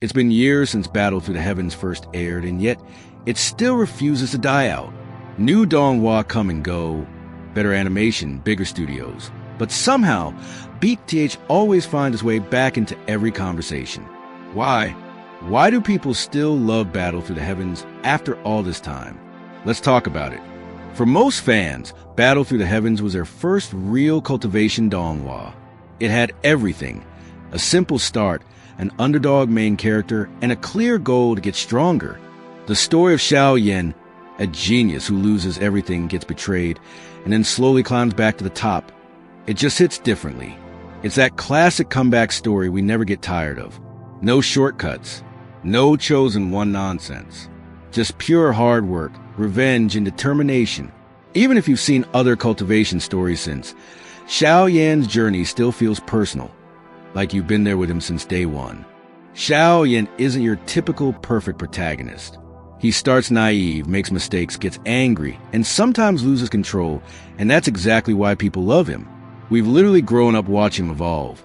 It's been years since Battle Through the Heavens first aired, and yet it still refuses to die out. New Donghua come and go, better animation, bigger studios. But somehow, BTTH always finds its way back into every conversation. Why? Why do people still love Battle Through the Heavens after all this time? Let's talk about it. For most fans, Battle Through the Heavens was their first real Cultivation Donghua. It had everything: a simple start, an underdog main character, and a clear goal to get stronger. The story of Xiao Yan, a genius who loses everything, gets betrayed, and then slowly climbs back to the top. It just hits differently. It's that classic comeback story we never get tired of. No shortcuts, no chosen one nonsense. Just pure hard work, revenge, and determination. Even if you've seen other Cultivation stories since, Xiao Yan's journey still feels personal, like you've been there with him since day one. Xiao Yan isn't your typical perfect protagonist. He starts naive, makes mistakes, gets angry, and sometimes loses control, and that's exactly why people love him. We've literally grown up watching him evolve.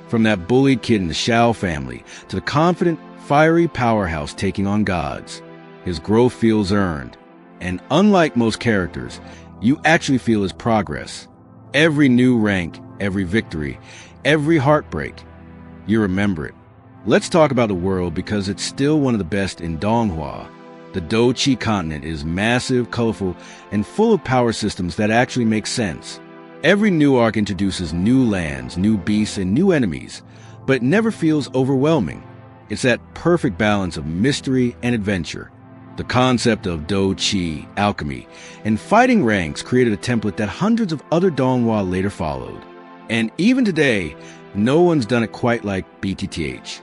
From that bullied kid in the Xiao family to the confident, fiery powerhouse taking on gods. His growth feels earned. And unlike most characters, you actually feel his progress. Every new rank, every victory, every heartbreak, you remember it. Let's talk about the world because it's still one of the best in Donghua. The Dou Qi continent is massive, colorful, and full of power systems that actually make sense. Every new arc introduces new lands, new beasts, and new enemies, but it never feels overwhelming. It's that perfect balance of mystery and adventure. The concept of Dou Qi, alchemy, and fighting ranks created a template that hundreds of other Donghua later followed. And even today, no one's done it quite like BTTH.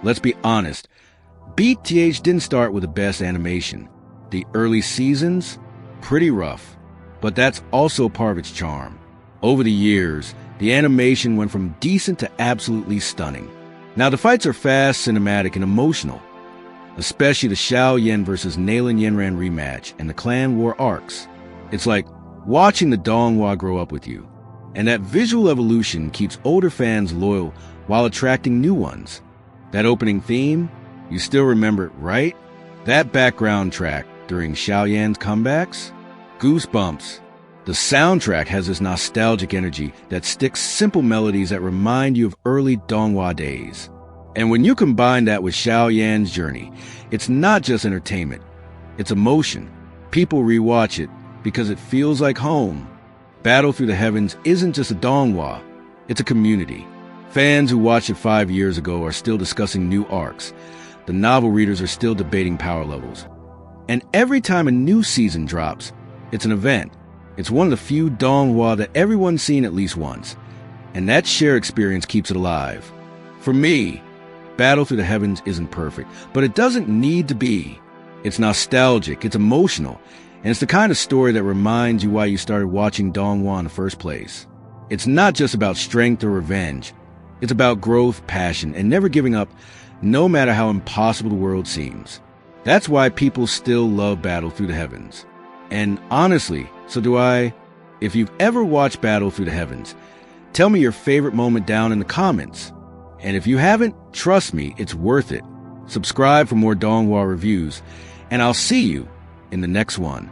Let's be honest, BTTH didn't start with the best animation. The early seasons, pretty rough, but that's also part of its charm. Over the years, the animation went from decent to absolutely stunning. Now the fights are fast, cinematic, and emotional, especially the Xiao Yan versus Nalan Yanran rematch and the clan war arcs. It's like watching the Donghua grow up with you. And that visual evolution keeps older fans loyal while attracting new ones. That opening theme, you still remember it, right? That background track during Xiao Yan's comebacks? Goosebumps. The soundtrack has this nostalgic energy that sticks, simple melodies that remind you of early Donghua days. And when you combine that with Xiao Yan's journey, it's not just entertainment, it's emotion. People rewatch it because it feels like home. Battle Through the Heavens isn't just a Donghua, it's a community. Fans who watched it 5 years ago are still discussing new arcs. The novel readers are still debating power levels. And every time a new season drops, it's an event. It's one of the few Donghua that everyone's seen at least once. And that shared experience keeps it alive. For me, Battle Through the Heavens isn't perfect, but it doesn't need to be. It's nostalgic, it's emotional, and it's the kind of story that reminds you why you started watching Donghua in the first place. It's not just about strength or revenge. It's about growth, passion, and never giving up, no matter how impossible the world seems. That's why people still love Battle Through the Heavens. And honestly, so do I. If you've ever watched Battle Through the Heavens, tell me your favorite moment down in the comments. And if you haven't, trust me, it's worth it. Subscribe for more Donghua reviews, and I'll see you in the next one.